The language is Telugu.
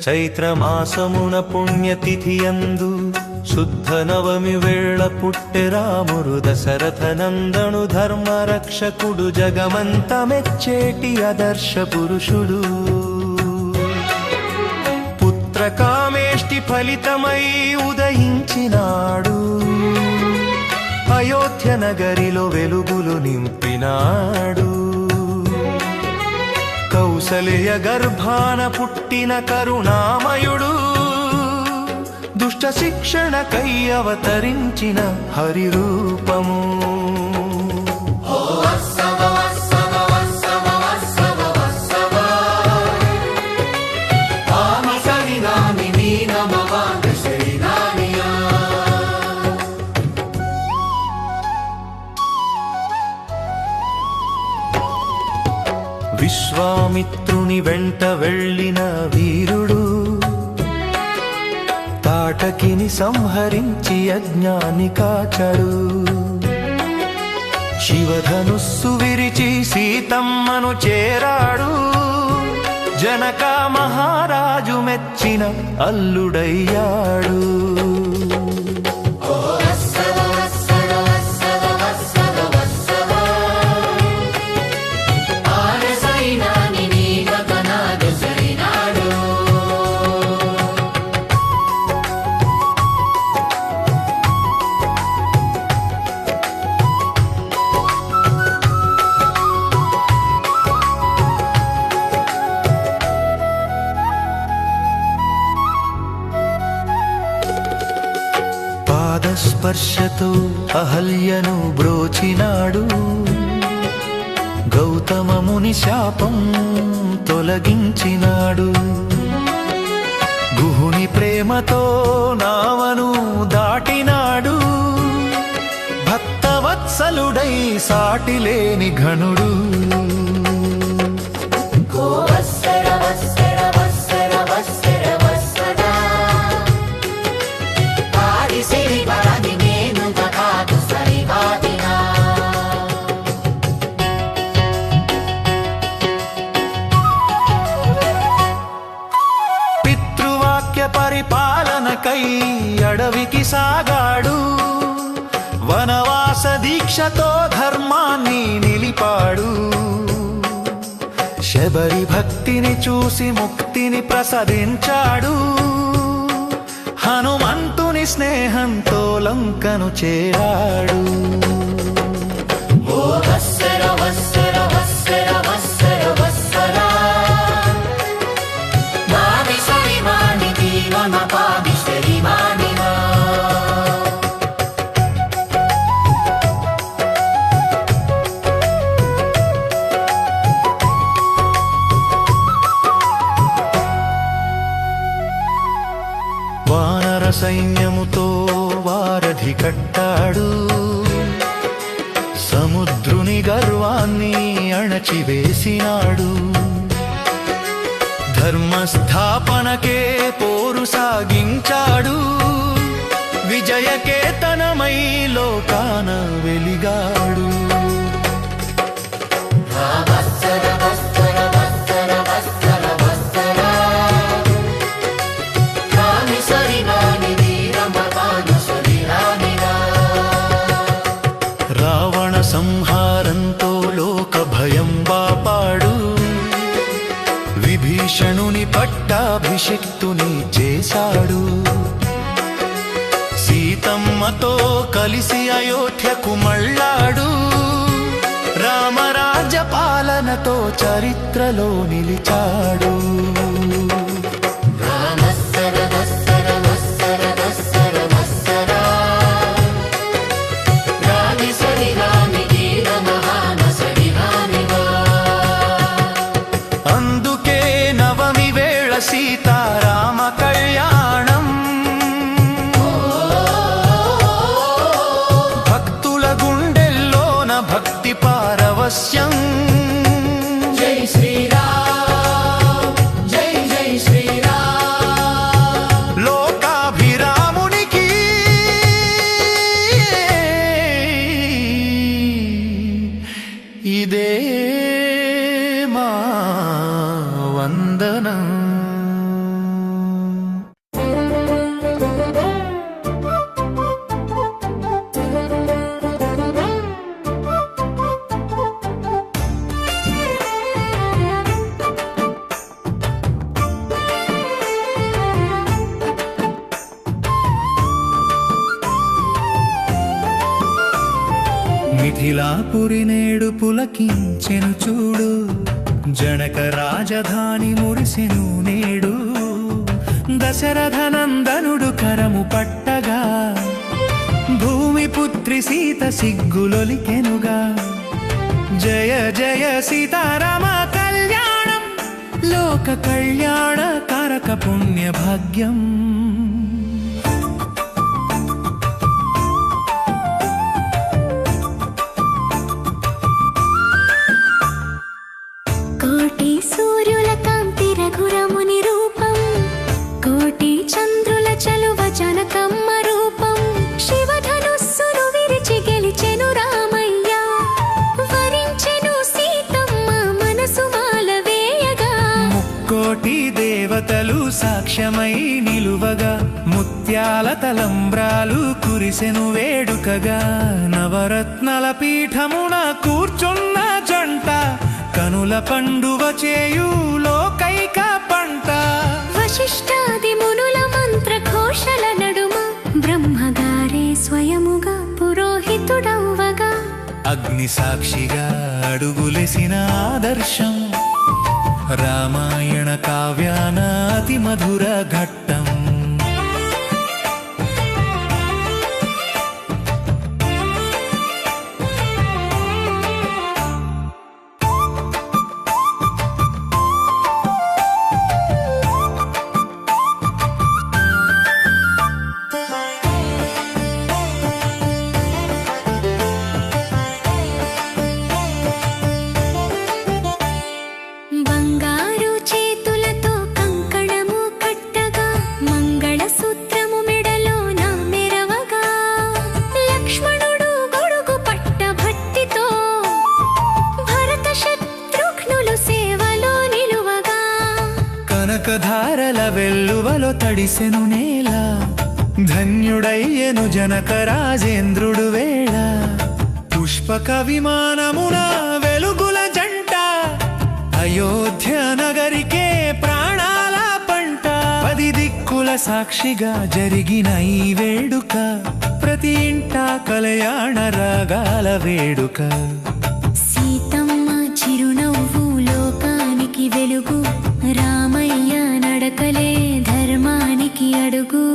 చైత్రమాసమున పుణ్యతిథియందు శుద్ధ నవమి వేళ పుట్టె రాముడు దశరథ నందను ధర్మరక్షకుడు జగమంత మెచ్చేటి ఆదర్శ పురుషుడు. పుత్రకామేష్టి ఫలితమై ఉదయించినాడు, అయోధ్య నగరిలో వెలుగులు నింపినాడు. కౌసల్య గర్భాన పుట్టిన కరుణామయుడు, దుష్ట శిక్షణకై అవతరించిన హరి రూపము. విశ్వామిత్రుని వెంట వెళ్ళిన వీరుడు, తాటకిని సంహరించి యజ్ఞాన్ని కాచాడు. శివధనుస్సు విరిచి సీతమ్మను చేరాడు, జనక మహారాజు మెచ్చిన అల్లుడయ్యాడు. పాదస్పర్శతో అహల్యను బ్రోచినాడు, గౌతమముని శాపం తొలగించినాడు. గుహుని ప్రేమతో నావను దాటినాడు, భక్తవత్సలుడై సాటిలేని ఘనుడు. పరిపాలనకై అడవికి సాగాడు, వనవాస దీక్షతో ధర్మాన్ని నిలిపాడు. శబరి భక్తిని చూసి ముక్తిని ప్రసాదించాడు, హనుమంతుని స్నేహంతో లంకను చేరాడు. వానర సైన్యముతో వారధి కట్టాడు, సముద్రుని గర్వాన్ని అణచివేసినాడు. ధర్మస్థాపనకే పోరు సాగించాడు, విజయకేతనమై లోకాన వెలిగాడు. రావణ సంహారంతో లోక భయం బాపాడు, విభీషణుని పట్టాభిషిక్తుని చేశాడు. సీతమ్మతో కలిసి అయోధ్యకు మళ్ళాడు, రామరాజ్య పాలనతో చరిత్రలో నిలిచాడు. అందుకే నవమి వేళ సీతారామ కళ్యాణం, భక్తుల గుండెల్లోన భక్తి పారవస్యం. జై శ్రీరామ్, జై జై శ్రీరామ్. లోకాభిరామునికి ఇదే మా వందనం. మిథిలాపురి నేడు పులకించెను చూడు, జనక రాజధాని మురిసెను నేడు. దశరథ నందనుడు కరము పట్టగా, భూమిపుత్రి సీత సిగ్గులొలికెనుగా. జయ జయ సీతారామ కళ్యాణం, లోక కళ్యాణ కారక పుణ్య భాగ్యం. కోటి సూర్యుల కాంతి రఘురముని రూపం, కోటి చంద్రుల చలువ జనకమ్మ రూపం. శివధనుస్సును విరిచి గెలిచెను రామయ్య, వరించెను సీతమ్మ మనసు మాలవేయగా. ముక్కోటి దేవతలు సాక్ష్యమై నిలువగా, ముత్యాల తలంబ్రాలు కురిసెను వేడుకగా. నవరత్నల పీఠమున కూర్చున్న జంట, కనుల పండువ చేయు లోకైక పంట. వశిష్ఠాది మునుల మంత్ర ఘోషల నడుమ, బ్రహ్మగారే స్వయముగా పురోహితుడవ్వగా. అగ్ని సాక్షిగా అడుగులేసిన ఆదర్శం, రామాయణ కావ్యాన అతి మధుర ఘట్టం. బంగారు చేతులతో కంకణము కట్టగా, మంగళసూత్రము మెడలోన మెరవగా. లక్ష్మణుడు గొడుగు పట్ట భట్టితో, భరత శత్రుఘ్నులు సేవలో నిలువగా. కనకధారల వెల్లువలో తడిసెను నేల, ధన్యుడయ్యెను జనక రాజేంద్రుడు వేళ. పుష్పక విమానమున వెలుగుల జంట, అయోధ్య నగరికే ప్రాణాల పంట. 10 దిక్కుల సాక్షిగా జరిగిన ఈ వేడుక, ప్రతి ఇంట కళ్యాణ రాగాల వేడుక. సీతమ్మ చిరునవ్వు లోకానికి వెలుగు, రామయ్య నడకలే ధర్మానికి అడుగు.